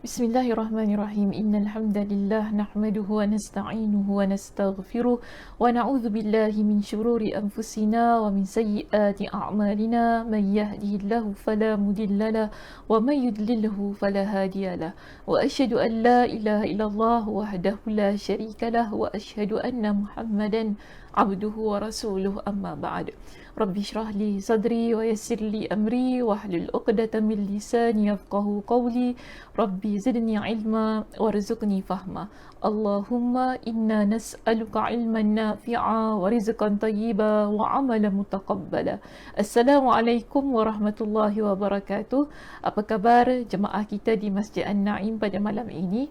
Bismillahirrahmanirrahim. Innal hamdalillah nahmaduhu wa nasta'inuhu wa nastaghfiruh wa na'udzu billahi min shururi anfusina wa min sayyiati a'malina. Man yahdihillahu fala mudilla lahu wa man yudlilhu fala hadiya lahu. Wa asyhadu an la ilaha illallah wahdahu la syarika lahu wa asyhadu anna Muhammadan abduhu wa rasuluh, amma ba'd. Rabbi shrah li sadri wa yassir li amri wahlul 'uqdatam min lisani yafqahu qawli. Rabbi zidni ilma warzuqni fahma. Allahumma inna nas'aluka ilman nafi'a wa rizqan tayyiba wa amalan mutaqabbala. Assalamualaikum warahmatullahi wabarakatuh. Apa khabar jemaah kita di Masjid An-Naim pada malam ini?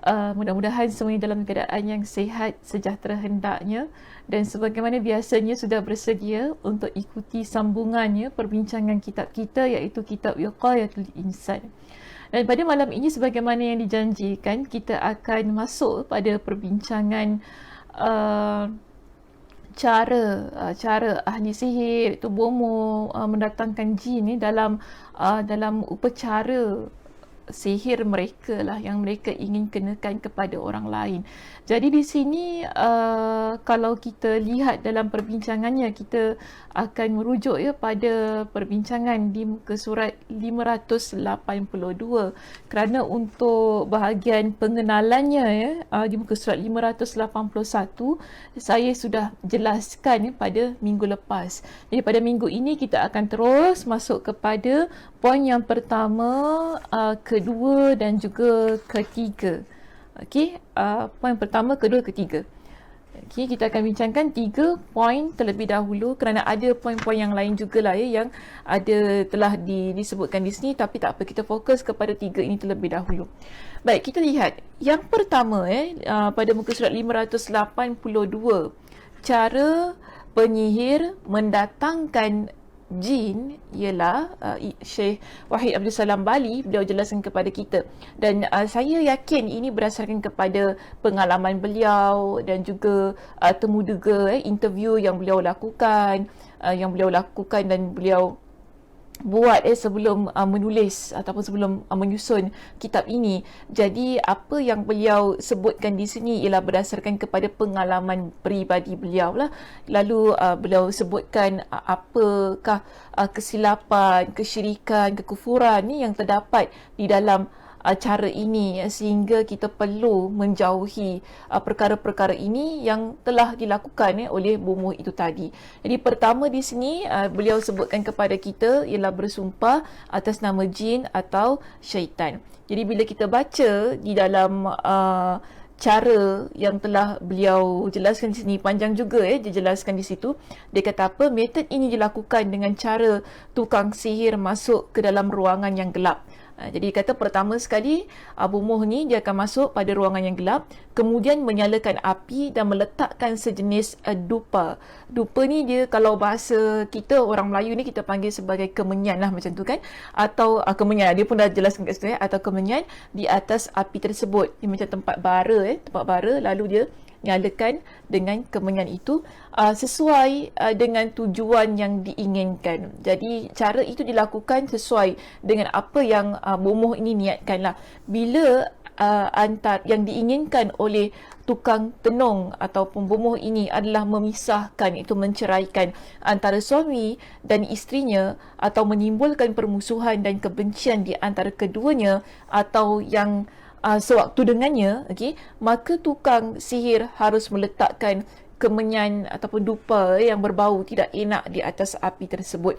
Mudah-mudahan semuanya dalam keadaan yang sihat, sejahtera hendaknya, dan sebagaimana biasanya sudah bersedia untuk ikuti sambungannya perbincangan kitab kita, iaitu kitab Wiqayatul Insan. Dan pada malam ini, sebagaimana yang dijanjikan, kita akan masuk pada perbincangan cara ahli sihir itu bomoh mendatangkan jin ni dalam upacara sihir mereka lah yang mereka ingin kenakan kepada orang lain. Jadi di sini kalau kita lihat dalam perbincangannya, kita akan merujuk pada perbincangan di muka surat 582, kerana untuk bahagian pengenalannya di muka surat 581 saya sudah jelaskan pada minggu lepas. Jadi pada minggu ini kita akan terus masuk kepada poin yang pertama, kedua dan juga ketiga. Okey, poin pertama, kedua, ketiga. Okey, kita akan bincangkan 3 poin terlebih dahulu, kerana ada poin-poin yang lain jugalah yang telah disebutkan di sini, tapi tak apa, kita fokus kepada 3 ini terlebih dahulu. Baik, kita lihat yang pertama pada muka surat 582, cara penyihir mendatangkan jin ialah Syekh Wahid Abdul Salam Bali, beliau jelaskan kepada kita, dan saya yakin ini berdasarkan kepada pengalaman beliau dan juga temuduga interview yang beliau lakukan dan beliau buat sebelum menulis ataupun sebelum menyusun kitab ini. Jadi apa yang beliau sebutkan di sini ialah berdasarkan kepada pengalaman peribadi beliau lah. Lalu beliau sebutkan apakah kesilapan, kesyirikan, kekufuran ni yang terdapat di dalam cara ini, sehingga kita perlu menjauhi perkara-perkara ini yang telah dilakukan oleh bomoh itu tadi. Jadi pertama di sini beliau sebutkan kepada kita ialah bersumpah atas nama jin atau syaitan. Jadi bila kita baca di dalam cara yang telah beliau jelaskan di sini, panjang juga dia jelaskan di situ. Dia kata apa? Metod ini dilakukan dengan cara tukang sihir masuk ke dalam ruangan yang gelap. Jadi kata pertama sekali, bomoh ni dia akan masuk pada ruangan yang gelap, kemudian menyalakan api dan meletakkan sejenis dupa. Dupa ni dia, kalau bahasa kita orang Melayu ni kita panggil sebagai kemenyan lah, macam tu kan, atau kemenyan, dia pun dah jelaskan kat situ atau kemenyan di atas api tersebut. Dia macam tempat bara, lalu dia nyalakan dengan kemenyan itu sesuai dengan tujuan yang diinginkan. Jadi cara itu dilakukan sesuai dengan apa yang bomoh ini niatkan lah. Bila yang diinginkan oleh tukang tenung ataupun bomoh ini adalah memisahkan, itu menceraikan antara suami dan isterinya, atau menimbulkan permusuhan dan kebencian di antara keduanya, atau yang sewaktu dengannya, maka tukang sihir harus meletakkan kemenyan ataupun dupa yang berbau tidak enak di atas api tersebut.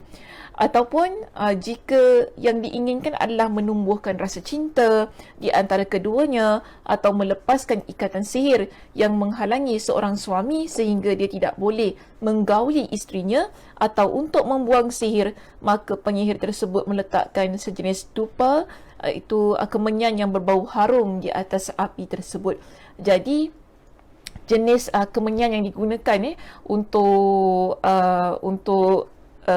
Ataupun jika yang diinginkan adalah menumbuhkan rasa cinta di antara keduanya, atau melepaskan ikatan sihir yang menghalangi seorang suami sehingga dia tidak boleh menggauli isterinya, atau untuk membuang sihir, maka penyihir tersebut meletakkan sejenis dupa, itu kemenyan yang berbau harum di atas api tersebut. Jadi jenis kemenyan yang digunakan untuk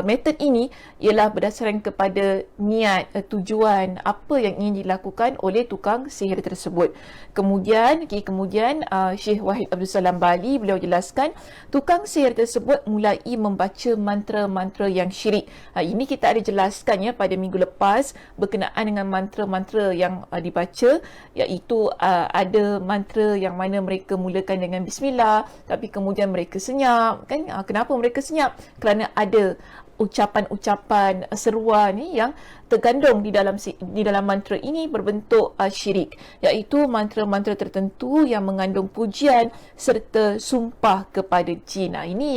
metod ini ialah berdasarkan kepada niat, tujuan apa yang ingin dilakukan oleh tukang sihir tersebut. Kemudian Syekh Wahid Abdul Salam Bali, beliau jelaskan tukang sihir tersebut mulai membaca mantra-mantra yang syirik. Ini kita ada jelaskan ya pada minggu lepas berkenaan dengan mantra-mantra yang dibaca, iaitu ada mantra yang mana mereka mulakan dengan bismillah tapi kemudian mereka senyap kan. Kenapa mereka senyap? Kerana ada ucapan-ucapan seruan ni yang tergandung di dalam mantra ini berbentuk syirik, iaitu mantra-mantra tertentu yang mengandung pujian serta sumpah kepada jin. Ini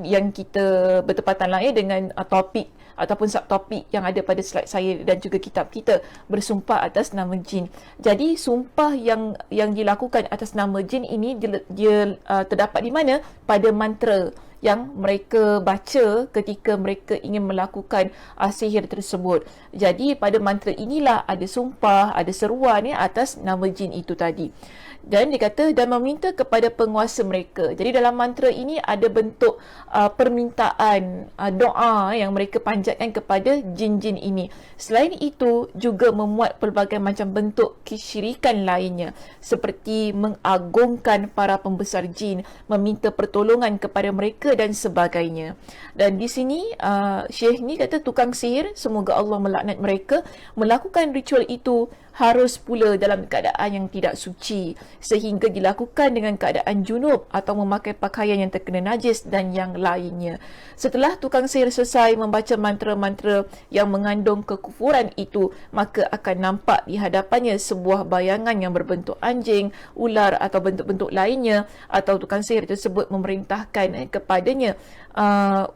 yang kita bertepatan lah dengan topik ataupun subtopik yang ada pada slide saya dan juga kitab kita, bersumpah atas nama jin. Jadi sumpah yang dilakukan atas nama jin ini dia terdapat di mana? Pada mantra yang mereka baca ketika mereka ingin melakukan sihir tersebut. Jadi pada mantra inilah ada sumpah, ada seruan atas nama jin itu tadi. Dan dia kata dan meminta kepada penguasa mereka. Jadi dalam mantra ini ada bentuk permintaan, doa yang mereka panjatkan kepada jin-jin ini. Selain itu juga memuat pelbagai macam bentuk kesyirikan lainnya, seperti mengagungkan para pembesar jin, meminta pertolongan kepada mereka dan sebagainya. Dan di sini Syekh ni kata tukang sihir, semoga Allah melaknat mereka, melakukan ritual itu harus pula dalam keadaan yang tidak suci, sehingga dilakukan dengan keadaan junub atau memakai pakaian yang terkena najis dan yang lainnya. Setelah tukang sihir selesai membaca mantra-mantra yang mengandung kekufuran itu, maka akan nampak di hadapannya sebuah bayangan yang berbentuk anjing, ular atau bentuk-bentuk lainnya, atau tukang sihir tersebut memerintahkan kepadanya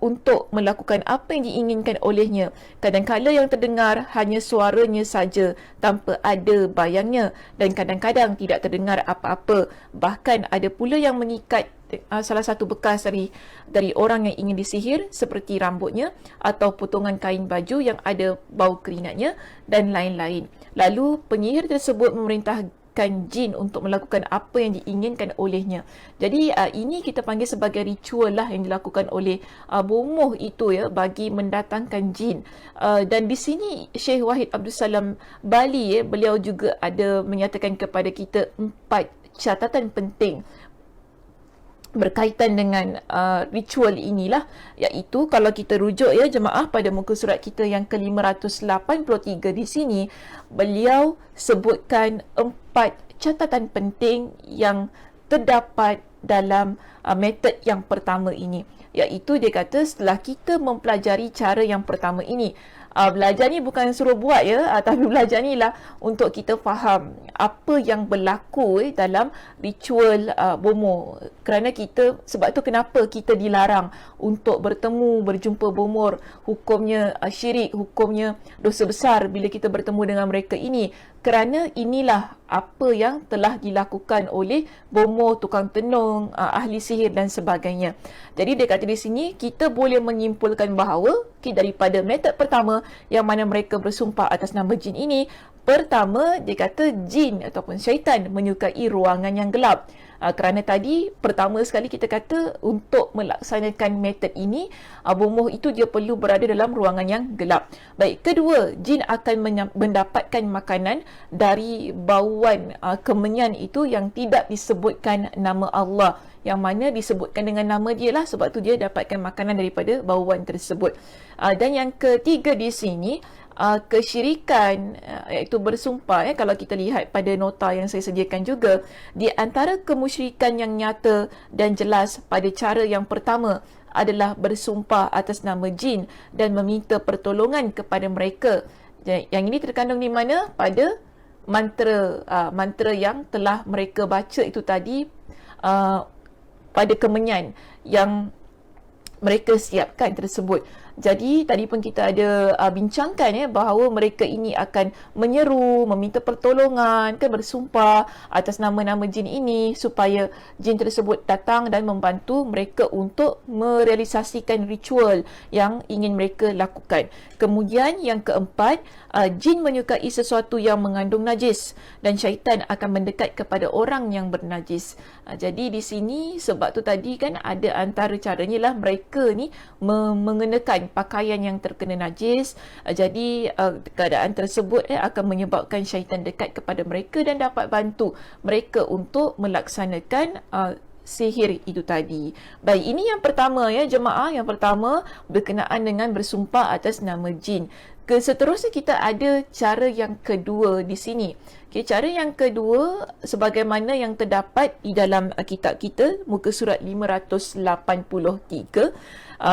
untuk melakukan apa yang diinginkan olehnya. Kadang-kala yang terdengar hanya suaranya saja tanpa ada bayangnya, dan kadang-kadang tidak terdengar apa-apa. Bahkan ada pula yang mengikat salah satu bekas dari orang yang ingin disihir, seperti rambutnya atau potongan kain baju yang ada bau keringatnya dan lain-lain. Lalu penyihir tersebut memerintahkan jin untuk melakukan apa yang diinginkan olehnya. Jadi ini kita panggil sebagai ritual lah yang dilakukan oleh bomoh itu ya, bagi mendatangkan jin. Dan di sini Syekh Wahid Abdul Salam Bali beliau juga ada menyatakan kepada kita 4 catatan penting berkaitan dengan ritual inilah, iaitu kalau kita rujuk ya jemaah pada muka surat kita yang ke-583 di sini, beliau sebutkan 4 catatan penting yang terdapat dalam metod yang pertama ini, iaitu dia kata setelah kita mempelajari cara yang pertama ini, belajar ni bukan suruh buat ya, tapi belajar ni lah untuk kita faham apa yang berlaku dalam ritual bomoh. Kerana sebab tu kenapa kita dilarang untuk berjumpa bomoh, hukumnya syirik, hukumnya dosa besar bila kita bertemu dengan mereka ini. Kerana inilah apa yang telah dilakukan oleh bomoh, tukang tenung, ahli sihir dan sebagainya. Jadi dia kata di sini kita boleh menyimpulkan bahawa daripada metod pertama yang mana mereka bersumpah atas nama jin ini, pertama dia kata jin ataupun syaitan menyukai ruangan yang gelap. Kerana tadi pertama sekali kita kata untuk melaksanakan metod ini, bomoh itu dia perlu berada dalam ruangan yang gelap. Baik, kedua, jin akan mendapatkan makanan dari bauan kemenyan itu yang tidak disebutkan nama Allah, yang mana disebutkan dengan nama dia lah, sebab tu dia dapatkan makanan daripada bauan tersebut. Dan yang ketiga di sini, kesyirikan, iaitu bersumpah. Kalau kita lihat pada nota yang saya sediakan juga, di antara kemusyrikan yang nyata dan jelas pada cara yang pertama adalah bersumpah atas nama jin dan meminta pertolongan kepada mereka. Yang ini terkandung di mana? Pada mantra yang telah mereka baca itu tadi, pada kemenyan yang mereka siapkan tersebut. Jadi tadi pun kita ada bincangkan bahawa mereka ini akan menyeru, meminta pertolongan, bersumpah atas nama-nama jin ini supaya jin tersebut datang dan membantu mereka untuk merealisasikan ritual yang ingin mereka lakukan. Kemudian yang keempat, jin menyukai sesuatu yang mengandung najis dan syaitan akan mendekat kepada orang yang bernajis. Jadi di sini sebab tu tadi kan ada antara caranya lah mereka ni mengenakan pakaian yang terkena najis. Jadi keadaan tersebut akan menyebabkan syaitan dekat kepada mereka dan dapat bantu mereka untuk melaksanakan sihir itu tadi. Baik, ini yang pertama ya jemaah. Yang pertama berkenaan dengan bersumpah atas nama jin. Seterusnya kita ada cara yang kedua di sini. Okay, cara yang kedua sebagaimana yang terdapat di dalam kitab kita muka surat 583,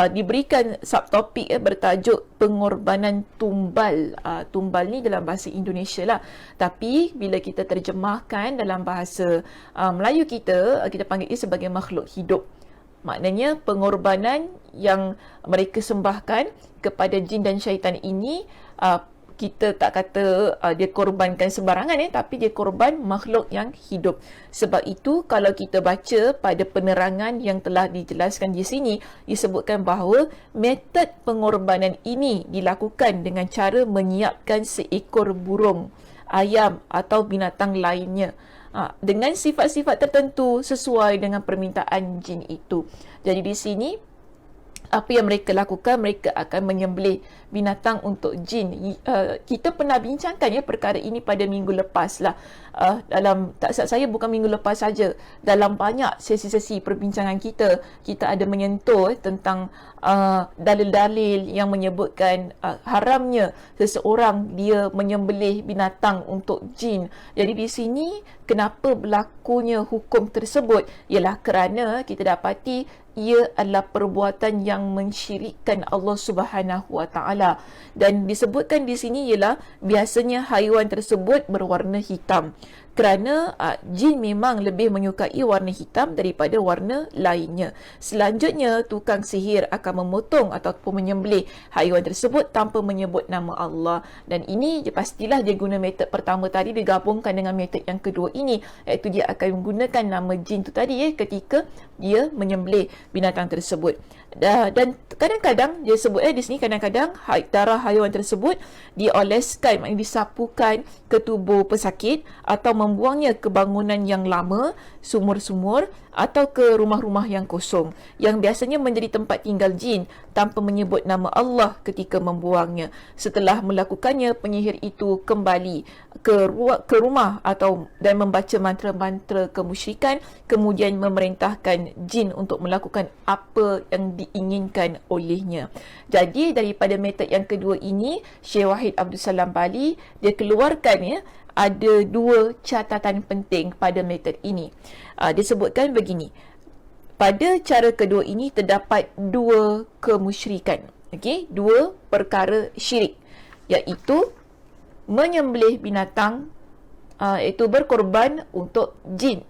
diberikan subtopik bertajuk pengorbanan tumbal. Tumbal ni dalam bahasa Indonesia lah, tapi bila kita terjemahkan dalam bahasa Melayu kita panggil ia sebagai makhluk hidup. Maknanya pengorbanan yang mereka sembahkan kepada jin dan syaitan ini, kita tak kata dia korbankan sembarangan tapi dia korban makhluk yang hidup. Sebab itu kalau kita baca pada penerangan yang telah dijelaskan di sini, disebutkan bahawa metod pengorbanan ini dilakukan dengan cara menyiapkan seekor burung, ayam atau binatang lainnya dengan sifat-sifat tertentu sesuai dengan permintaan jin itu. Jadi di sini apa yang mereka lakukan, mereka akan menyembelih binatang untuk jin. Kita pernah bincangkan perkara ini pada minggu lepas lah. Dalam tak silap saya bukan minggu lepas saja, dalam banyak sesi-sesi perbincangan kita ada menyentuh tentang dalil-dalil yang menyebutkan haramnya seseorang dia menyembelih binatang untuk jin. Jadi di sini kenapa berlakunya hukum tersebut ialah kerana kita dapati ia adalah perbuatan yang mensyirikkan Allah Subhanahu Wa Taala, dan disebutkan di sini ialah biasanya haiwan tersebut berwarna hitam kerana jin memang lebih menyukai warna hitam daripada warna lainnya. Selanjutnya tukang sihir akan memotong ataupun menyembelih haiwan tersebut tanpa menyebut nama Allah, dan ini pastilah dia guna metod pertama tadi digabungkan dengan metod yang kedua ini, iaitu dia akan menggunakan nama jin tu tadi ketika dia menyembelih binatang tersebut. Dan kadang-kadang dia sebut di sini, kadang-kadang darah haiwan tersebut dioleskan, maknanya disapukan ke tubuh pesakit atau membuangnya ke bangunan yang lama, sumur-sumur atau ke rumah-rumah yang kosong yang biasanya menjadi tempat tinggal jin tanpa menyebut nama Allah ketika membuangnya. Setelah melakukannya, penyihir itu kembali ke rumah dan membaca mantra-mantra kemusyrikan, kemudian memerintahkan jin untuk melakukan apa yang diinginkan olehnya. Jadi daripada metod yang kedua ini, Syekh Wahid Abdul Salam Bali dia keluarkan ada dua catatan penting pada metod ini. Disebutkan begini, pada cara kedua ini terdapat dua kemusyrikan, dua perkara syirik, iaitu menyembelih binatang, iaitu berkorban untuk jin.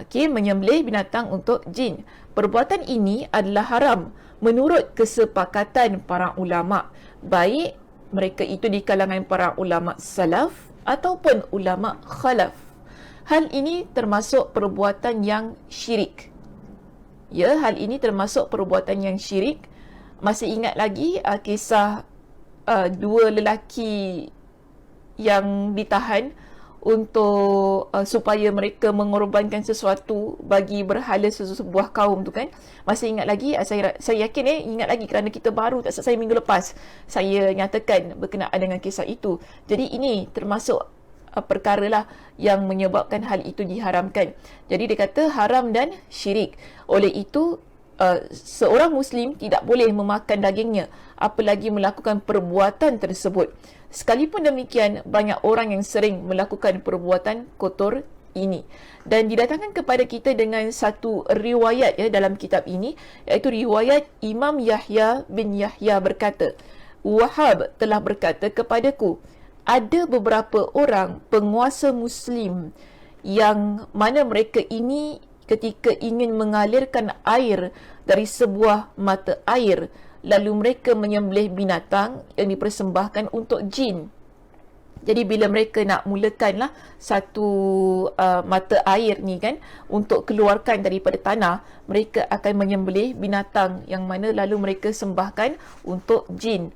Menyembelih binatang untuk jin. Perbuatan ini adalah haram menurut kesepakatan para ulama, baik mereka itu di kalangan para ulama salaf ataupun ulama khalaf. Hal ini termasuk perbuatan yang syirik. Hal ini termasuk perbuatan yang syirik. Masih ingat lagi kisah dua lelaki yang ditahan untuk supaya mereka mengorbankan sesuatu bagi berhala sebuah kaum tu kan. Masih ingat lagi? Saya yakin ingat lagi kerana kita baru tak selesai minggu lepas saya nyatakan berkenaan dengan kisah itu. Jadi ini termasuk perkara lah yang menyebabkan hal itu diharamkan. Jadi dia kata haram dan syirik. Oleh itu seorang Muslim tidak boleh memakan dagingnya, apalagi melakukan perbuatan tersebut. Sekalipun demikian, banyak orang yang sering melakukan perbuatan kotor ini. Dan didatangkan kepada kita dengan satu riwayat dalam kitab ini, iaitu riwayat Imam Yahya bin Yahya berkata, Wahab telah berkata kepadaku, ada beberapa orang penguasa Muslim yang mana mereka ini ketika ingin mengalirkan air dari sebuah mata air, lalu mereka menyembelih binatang yang dipersembahkan untuk jin. Jadi bila mereka nak mulakanlah satu mata air ni kan, untuk keluarkan daripada tanah, mereka akan menyembelih binatang yang mana lalu mereka sembahkan untuk jin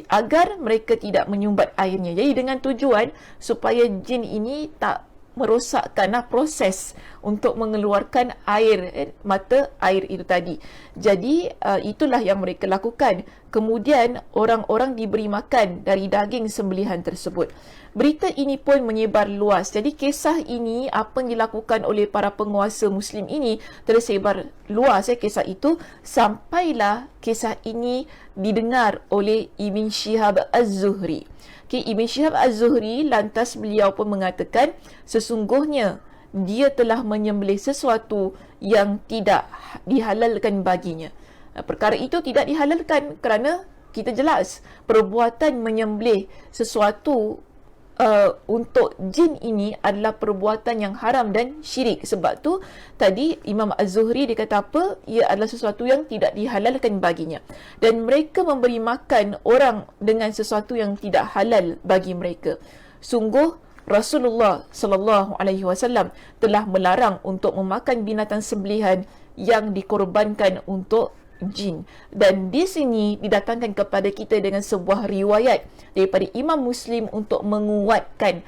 agar mereka tidak menyumbat airnya. Jadi dengan tujuan supaya jin ini tak merosakkanlah proses untuk mengeluarkan air, mata air itu tadi. Jadi itulah yang mereka lakukan. Kemudian orang-orang diberi makan dari daging sembelihan tersebut. Berita ini pun menyebar luas. Jadi kisah ini, apa yang dilakukan oleh para penguasa Muslim ini tersebar luas, kisah itu, sampailah kisah ini didengar oleh Ibn Shihab Az-Zuhri. Ibn Shihab Az-Zuhri, lantas beliau pun mengatakan, sesungguhnya dia telah menyembelih sesuatu yang tidak dihalalkan baginya. Perkara itu tidak dihalalkan kerana kita jelas perbuatan menyembelih sesuatu untuk jin ini adalah perbuatan yang haram dan syirik. Sebab tu tadi Imam Az-Zuhri dia kata apa? Ia adalah sesuatu yang tidak dihalalkan baginya. Dan mereka memberi makan orang dengan sesuatu yang tidak halal bagi mereka. Sungguh Rasulullah sallallahu alaihi wasallam telah melarang untuk memakan binatang sembelihan yang dikorbankan untuk jin. Dan di sini didatangkan kepada kita dengan sebuah riwayat daripada Imam Muslim untuk menguatkan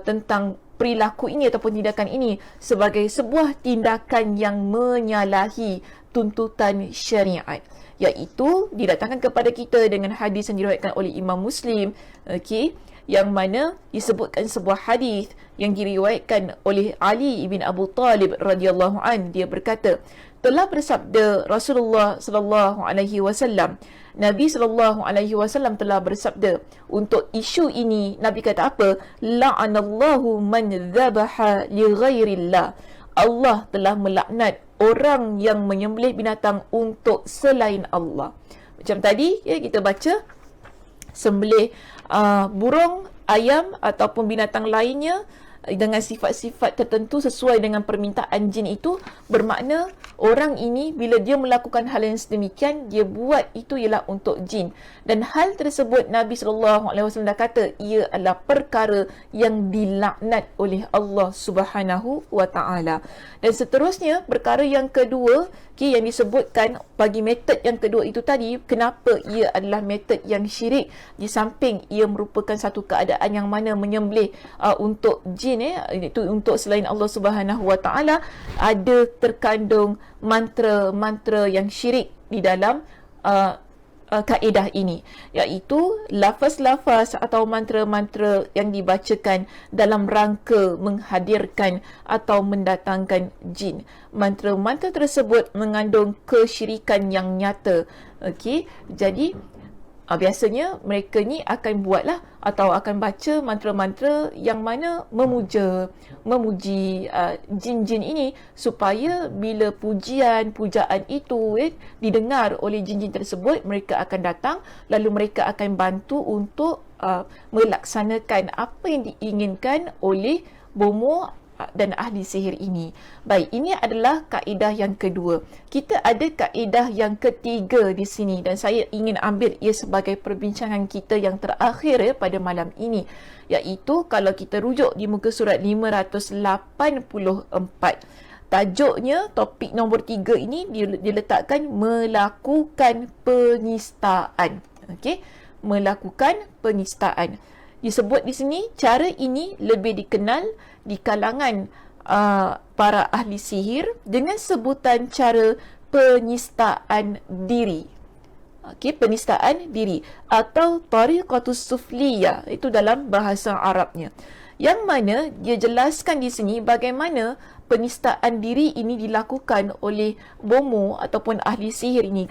tentang perilaku ini ataupun tindakan ini sebagai sebuah tindakan yang menyalahi tuntutan syariat, iaitu didatangkan kepada kita dengan hadis yang diriwayatkan oleh Imam Muslim, yang mana disebutkan sebuah hadis yang diriwayatkan oleh Ali bin Abu Talib radhiyallahu an. Dia berkata, telah bersabda Rasulullah sallallahu alaihi wasallam, Nabi sallallahu alaihi wasallam telah bersabda untuk isu ini. Nabi kata apa? La'anallahu man dzabaha li ghairillah. Allah telah melaknat orang yang menyembelih binatang untuk selain Allah. Macam tadi kita baca, sembelih burung, ayam ataupun binatang lainnya dengan sifat-sifat tertentu sesuai dengan permintaan jin itu, bermakna orang ini bila dia melakukan hal yang sedemikian, dia buat itu ialah untuk jin. Dan hal tersebut Nabi SAW dah kata ia adalah perkara yang dilaknat oleh Allah Subhanahu wa Ta'ala. Dan seterusnya, perkara yang kedua yang disebutkan bagi metod yang kedua itu tadi, kenapa ia adalah metod yang syirik, di samping ia merupakan satu keadaan yang mana menyembelih untuk jin, itu untuk selain Allah Subhanahu wa Ta'ala, ada terkandung mantra-mantra yang syirik di dalam kaedah ini, iaitu lafaz-lafaz atau mantra-mantra yang dibacakan dalam rangka menghadirkan atau mendatangkan jin. Mantra-mantra tersebut mengandung kesyirikan yang nyata. Jadi biasanya mereka ni akan buatlah atau akan baca mantra-mantra yang mana memuji jin-jin ini, supaya bila pujaan itu didengar oleh jin-jin tersebut, mereka akan datang lalu mereka akan bantu untuk melaksanakan apa yang diinginkan oleh bomoh dan ahli sihir ini. Baik, ini adalah kaedah yang kedua. Kita ada kaedah yang ketiga di sini dan saya ingin ambil ia sebagai perbincangan kita yang terakhir pada malam ini, iaitu kalau kita rujuk di muka surat 584. Tajuknya, topik nombor 3 ini diletakkan melakukan penistaan. Melakukan penistaan. Disebut di sini, cara ini lebih dikenal di kalangan para ahli sihir dengan sebutan cara penistaan diri. Penistaan diri atau tariqatus sufliyah, itu dalam bahasa Arabnya. Yang mana dia jelaskan di sini bagaimana penistaan diri ini dilakukan oleh bomoh ataupun ahli sihir ini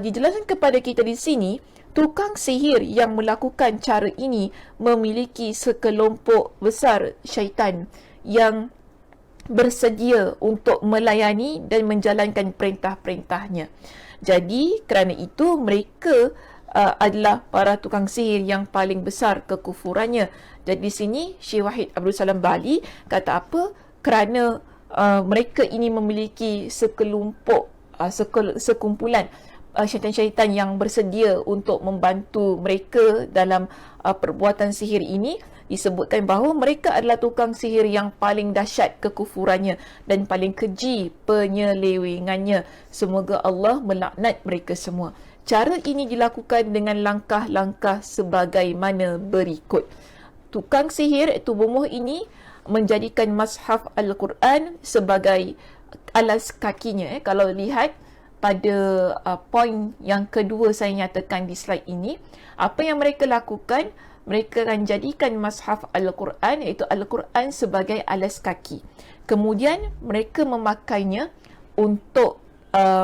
dijelaskan kepada kita di sini. Tukang sihir yang melakukan cara ini memiliki sekelompok besar syaitan yang bersedia untuk melayani dan menjalankan perintah-perintahnya. Jadi kerana itu mereka adalah para tukang sihir yang paling besar kekufurannya. Jadi di sini Syekh Wahid Abdul Salam Bali kata apa? Kerana mereka ini memiliki sekumpulan syaitan-syaitan yang bersedia untuk membantu mereka dalam perbuatan sihir ini, disebutkan bahawa mereka adalah tukang sihir yang paling dahsyat kekufurannya dan paling keji penyelewengannya. Semoga Allah melaknat mereka semua. Cara ini dilakukan dengan langkah-langkah sebagaimana berikut. Tukang sihir, iaitu bomoh ini, menjadikan mushaf Al-Quran sebagai alas kakinya. Kalau lihat pada poin yang kedua saya nyatakan di slide ini, apa yang mereka lakukan, mereka akan jadikan mushaf Al-Quran, iaitu Al-Quran sebagai alas kaki. Kemudian mereka memakainya untuk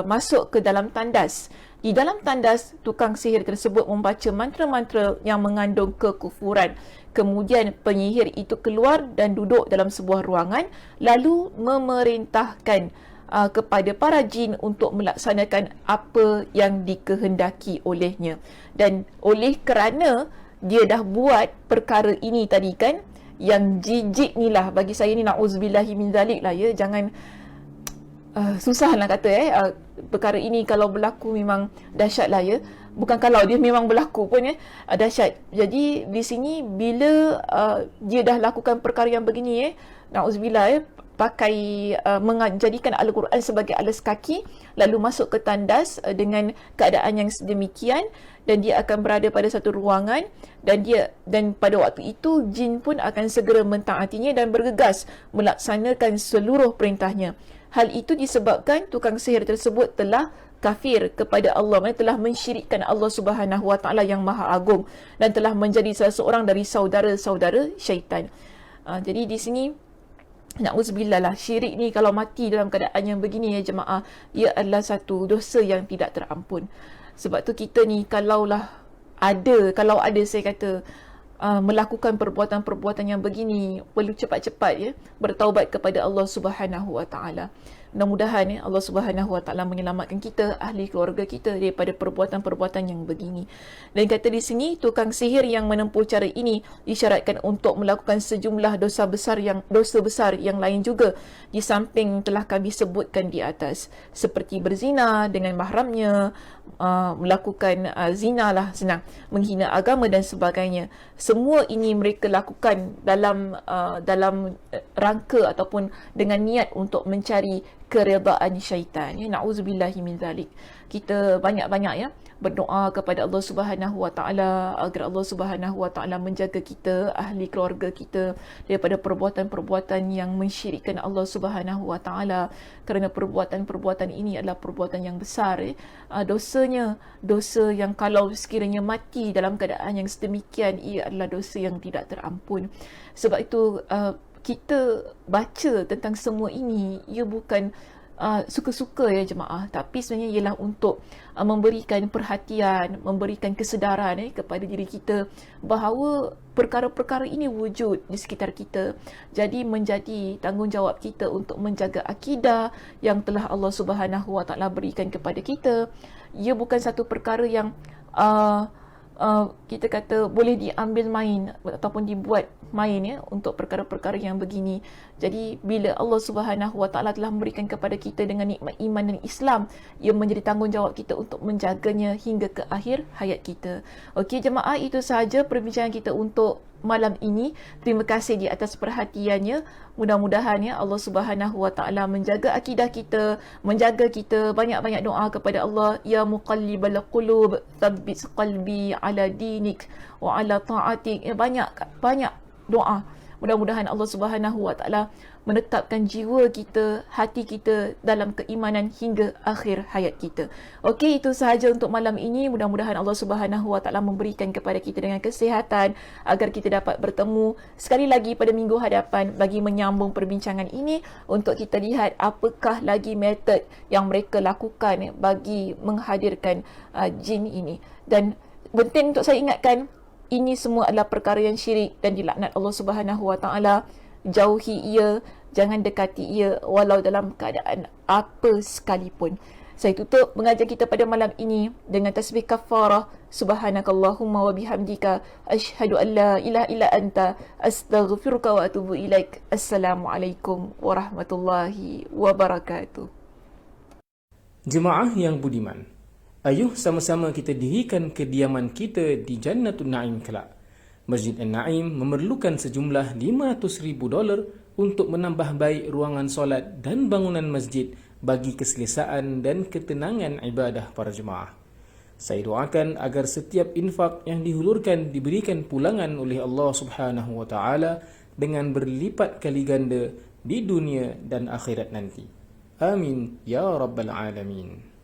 masuk ke dalam tandas. Di dalam tandas, tukang sihir tersebut membaca mantra-mantra yang mengandung kekufuran. Kemudian penyihir itu keluar dan duduk dalam sebuah ruangan, lalu memerintahkan kepada para jin untuk melaksanakan apa yang dikehendaki olehnya. Dan oleh kerana dia dah buat perkara ini tadi kan, yang jijik ni lah bagi saya ni, na'udzubillahi min zalik lah ya, jangan susah nak kata perkara ini kalau berlaku memang dahsyat lah ya. Bukan kalau, dia memang berlaku pun dahsyat. Jadi di sini bila dia dah lakukan perkara yang begini na'udzubillah pakai menjadikan Al-Quran sebagai alas kaki, lalu masuk ke tandas dengan keadaan yang sedemikian, dan dia akan berada pada satu ruangan, dan pada waktu itu jin pun akan segera mentaatinya dan bergegas melaksanakan seluruh perintahnya. Hal itu disebabkan tukang sihir tersebut telah kafir kepada Allah, maksudnya telah mensyirikkan Allah Subhanahu Wa Taala yang Maha Agung, dan telah menjadi salah seorang dari saudara-saudara syaitan. Jadi di sini na'udzubillah lah, syirik ni kalau mati dalam keadaan yang begini ya jemaah, ia adalah satu dosa yang tidak terampun. Sebab tu kita ni kalau ada saya kata melakukan perbuatan-perbuatan yang begini, perlu cepat-cepat bertaubat kepada Allah Subhanahu Wa Taala. Mudah-mudahan Allah Subhanahu Wa Taala menyelamatkan kita, ahli keluarga kita daripada perbuatan-perbuatan yang begini. Dan kata di sini, tukang sihir yang menempuh cara ini disyaratkan untuk melakukan sejumlah dosa besar yang lain juga, di samping telah kami sebutkan di atas, seperti berzina dengan mahramnya, melakukan zina lah, senang, menghina agama dan sebagainya. Semua ini mereka lakukan dalam rangka ataupun dengan niat untuk mencari keredaan syaitan. Na'udzubillahi min zalik. Kita banyak-banyak berdoa kepada Allah Subhanahu Wa Taala agar Allah Subhanahu Wa Taala menjaga kita, ahli keluarga kita daripada perbuatan-perbuatan yang mensyirikkan Allah Subhanahu Wa Taala, kerana perbuatan-perbuatan ini adalah perbuatan yang besar. Dosanya dosa yang kalau sekiranya mati dalam keadaan yang sedemikian, ia adalah dosa yang tidak terampun. Sebab itu kita baca tentang semua ini, ia bukan suka-suka ya jemaah, tapi sebenarnya ialah untuk memberikan perhatian, memberikan kesedaran kepada diri kita bahawa perkara-perkara ini wujud di sekitar kita. Jadi menjadi tanggungjawab kita untuk menjaga akidah yang telah Allah Subhanahu Wa Taala berikan kepada kita. Ia bukan satu perkara yang kita kata boleh diambil main ataupun dibuat main untuk perkara-perkara yang begini. Jadi bila Allah Subhanahu Wa Taala telah memberikan kepada kita dengan nikmat iman dan Islam, ia menjadi tanggungjawab kita untuk menjaganya hingga ke akhir hayat kita. Okey jemaah, itu sahaja perbincangan kita untuk malam ini. Terima kasih di atas perhatiannya. Mudah-mudahan Allah Subhanahu Wa Taala menjaga akidah kita, menjaga kita. Banyak-banyak doa kepada Allah, ya muqallibal qulub tsabbit qalbi ala dinik wa ala ta'atik. Banyak doa. Mudah-mudahan Allah Subhanahu Wa Taala menetapkan jiwa kita, hati kita dalam keimanan hingga akhir hayat kita. Okey, itu sahaja untuk malam ini. Mudah-mudahan Allah Subhanahu Wa Taala memberikan kepada kita dengan kesihatan agar kita dapat bertemu sekali lagi pada minggu hadapan bagi menyambung perbincangan ini, untuk kita lihat apakah lagi metod yang mereka lakukan bagi menghadirkan jin ini. Dan penting untuk saya ingatkan, ini semua adalah perkara yang syirik dan dilaknat Allah Subhanahu Wa Taala. Jauhi ia, jangan dekati ia walau dalam keadaan apa sekalipun. Saya tutup mengajar kita pada malam ini dengan tasbih kafarah. Subhanakallahumma wa bihamdika asyhadu an la ilaha illa anta astaghfiruka wa atubu ilaik. Assalamualaikum warahmatullahi wabarakatuh. Jemaah yang budiman, ayuh sama-sama kita dirikan kediaman kita di Jannatul Naim kelak. Masjid An-Naim memerlukan sejumlah $500,000 untuk menambah baik ruangan solat dan bangunan masjid bagi keselesaan dan ketenangan ibadah para jemaah. Saya doakan agar setiap infak yang dihulurkan diberikan pulangan oleh Allah Subhanahu Wa Taala dengan berlipat kali ganda di dunia dan akhirat nanti. Amin ya rabbal alamin.